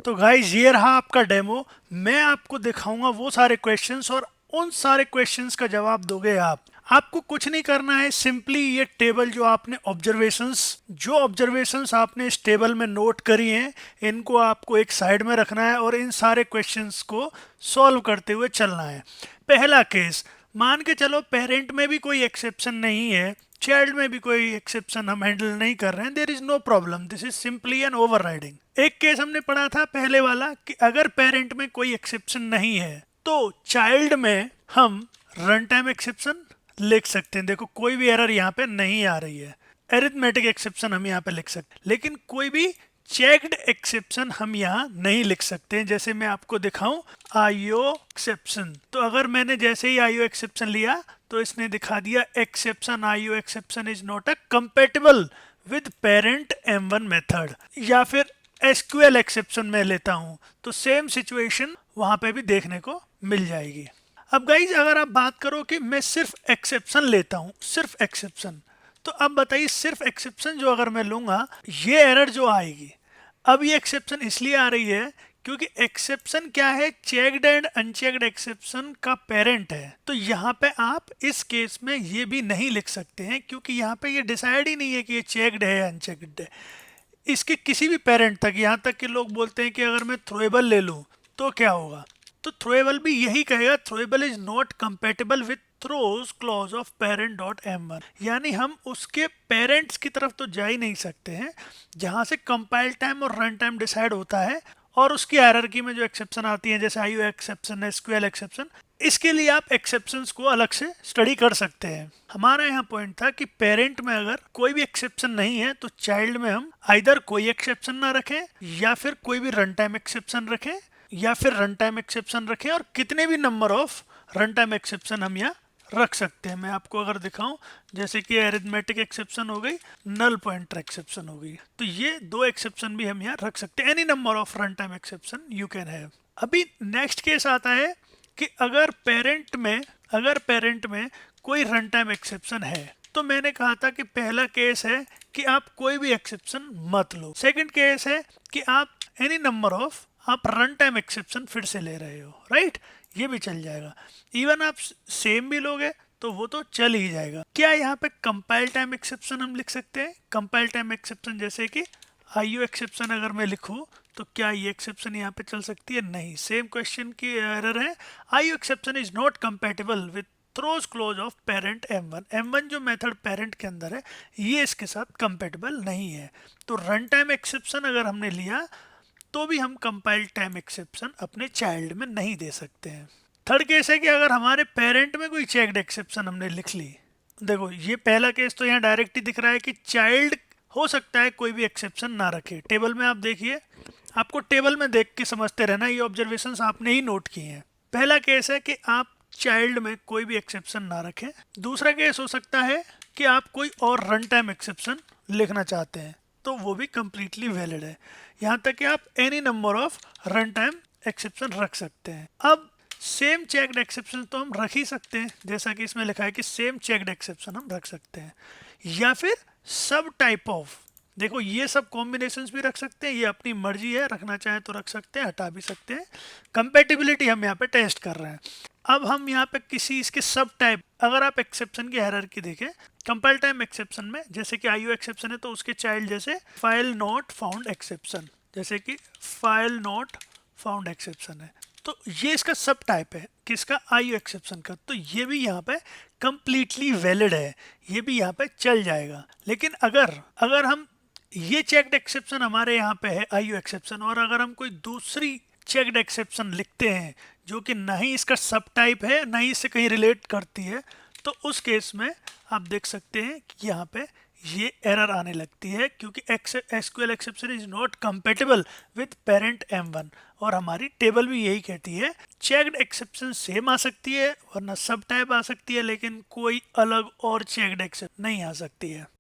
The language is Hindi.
तो गाइस ये रहा आपका डेमो। मैं आपको दिखाऊंगा वो सारे क्वेश्चंस और उन सारे क्वेश्चंस का जवाब दोगे आप। आपको कुछ नहीं करना है, सिंपली ये टेबल जो ऑब्जर्वेशंस आपने इस टेबल में नोट करी हैं, इनको आपको एक साइड में रखना है और इन सारे क्वेश्चंस को सॉल्व करते हुए चलना है। पहला केस, मान के चलो पेरेंट में भी कोई एक्सेप्शन नहीं है, चाइल्ड में भी कोई एक्सेप्शन हम हैंडल नहीं कर रहे हैं, there is no problem, this is simply an overriding. एक केस हमने पढ़ा था पहले वाला कि अगर पेरेंट में कोई एक्सेप्शन नहीं है तो चाइल्ड में हम रन टाइम एक्सेप्शन लिख सकते हैं। देखो कोई भी एरर यहाँ पे नहीं आ रही है, एरिथमेटिक एक्सेप्शन हम यहाँ पे लिख सकते हैं, लेकिन कोई भी चेक्ड एक्सेप्शन हम यहाँ नहीं लिख सकते हैं। जैसे मैं आपको दिखाऊं आईओ एक्सेप्शन, तो अगर मैंने जैसे ही आईओ एक्सेप्शन लिया तो इसने दिखा दिया exception IO exception is not a compatible with parent M1 method. या फिर एसक्यूएल एक्सेप्शन में लेता हूं तो सेम सिचुएशन वहां पे भी देखने को मिल जाएगी। अब गाइज अगर आप बात करो कि मैं सिर्फ एक्सेप्शन लेता हूं, सिर्फ एक्सेप्शन, तो अब बताइए सिर्फ एक्सेप्शन जो अगर मैं लूंगा ये एरर जो आएगी। अब ये एक्सेप्शन इसलिए आ रही है क्योंकि एक्सेप्शन क्या है, चेक्ड एंड अनचेक्ड एक्सेप्शन का पेरेंट है। तो यहाँ पे आप इस केस में ये भी नहीं लिख सकते हैं क्योंकि यहाँ पे ये डिसाइड ही नहीं है कि ये चेक्ड है या अनचेक्ड है। इसके किसी भी पेरेंट तक, यहाँ तक कि लोग बोलते हैं कि अगर मैं थ्रोएबल ले लूँ तो क्या होगा, तो थ्रोएबल भी यही कहेगा throwable is not compatible with throws clause of parent dot M1। यानी हम उसके पेरेंट्स की तरफ तो जा ही नहीं सकते हैं जहां से कंपाइल टाइम और रन टाइम डिसाइड होता है और उसकी हायरार्की में जो एक्सेप्शन आती है जैसे आईओ एक्सेप्शन, एसक्यूएल एक्सेप्शन, इसके लिए आप एक्सेप्शंस को अलग से स्टडी कर सकते हैं। हमारा यहाँ पॉइंट था कि पेरेंट में अगर कोई भी एक्सेप्शन नहीं है तो चाइल्ड में हम आइदर कोई एक्सेप्शन ना रखें या फिर कोई भी रन टाइम एक्सेप्शन रखें, या फिर रन टाइम एक्सेप्शन रखें और कितने भी number of run time exception हम यहाँ रख सकते हैं। मैं आपको अगर दिखाऊं जैसे कि एरिथमेटिक एक्सेप्शन हो गई, नल पॉइंटर एक्सेप्शन हो गई, तो ये दो एक्सेप्शन भी हम यहाँ रख सकते हैं। Any number of run time exception you can have. अभी नेक्स्ट केस आता है कि अगर पेरेंट में कोई रन टाइम एक्सेप्शन है, तो मैंने कहा था कि पहला केस है कि आप कोई भी एक्सेप्शन मत लो। सेकंड केस है कि आप एनी नंबर ऑफ आप रन टाइम एक्सेप्शन फिर से ले रहे हो, राइट, ये भी चल जाएगा। इवन आप सेम भी लोगे तो वो तो चल ही जाएगा। क्या यहाँ पे कंपाइल टाइम एक्सेप्शन हम लिख सकते हैं? कंपाइल टाइम एक्सेप्शन जैसे कि आईओ एक्सेप्शन अगर मैं लिखूं तो क्या ये एक्सेप्शन यहाँ पे चल सकती है? नहीं, सेम क्वेश्चन की एरर है। IO exception is not compatible with throws close of parent M1 जो मेथड पेरेंट के अंदर है ये इसके साथ कंपेटिबल नहीं है। तो रन टाइम एक्सेप्शन अगर हमने लिया तो भी हम कंपाइल टाइम एक्सेप्शन अपने चाइल्ड में नहीं दे सकते हैं। थर्ड केस है कि अगर हमारे पेरेंट में कोई चेक्ड एक्सेप्शन हमने लिख ली, देखो ये पहला केस तो यहाँ डायरेक्ट ही दिख रहा है कि चाइल्ड हो सकता है कोई भी एक्सेप्शन ना रखे। टेबल में आप देखिए, आपको टेबल में देख के समझते रहना, ये ऑब्जर्वेशंस आपने ही नोट किए हैं। पहला केस है कि आप चाइल्ड में कोई भी एक्सेप्शन ना रखें। दूसरा केस हो सकता है कि आप कोई और रन टाइम एक्सेप्शन लिखना चाहते हैं, तो वो भी कंप्लीटली वैलिड है। यहाँ तक कि आप any number of run time exception रख सकते हैं। अब सेम चेक्ड एक्सेप्शन तो हम रख ही सकते हैं, जैसा कि इसमें लिखा है कि सेम चेक्ड एक्सेप्शन हम रख सकते हैं, या फिर सब टाइप ऑफ, देखो ये सब कॉम्बिनेशंस भी रख सकते हैं, ये अपनी मर्जी है, रखना चाहे तो रख सकते हैं, हटा भी सकते हैं। कंपेटिबिलिटी हम यहाँ पे टेस्ट कर रहे हैं। अब हम यहाँ पे किसी इसके सब टाइप, अगर आप एक्सेप्शन की हायरार्की देखें कंपाइल टाइम एक्सेप्शन में, जैसे कि आईओ एक्सेप्शन है तो उसके चाइल्ड जैसे फाइल नॉट फाउंड एक्सेप्शन, जैसे कि फाइल नॉट फाउंड एक्सेप्शन है, तो ये इसका सब टाइप है किसका, आईओ एक्सेप्शन का, तो ये भी यहाँ पे कंप्लीटली वैलिड है, ये भी यहाँ पे चल जाएगा। लेकिन अगर हम ये चेक्ड एक्सेप्शन हमारे यहाँ पे है आईओ एक्सेप्शन, और अगर हम कोई दूसरी चेक्ड एक्सेप्शन लिखते हैं जो कि ना ही इसका सब टाइप है ना ही इससे कहीं रिलेट करती है, तो उस केस में आप देख सकते हैं कि यहाँ पे ये एरर आने लगती है क्योंकि SQL exception is not compatible with parent M1, और हमारी टेबल भी यही कहती है चेक्ड एक्सेप्शन सेम आ सकती है वरना सब टाइप आ सकती है, लेकिन कोई अलग और चेक्ड एक्सेप्शन नहीं आ सकती है।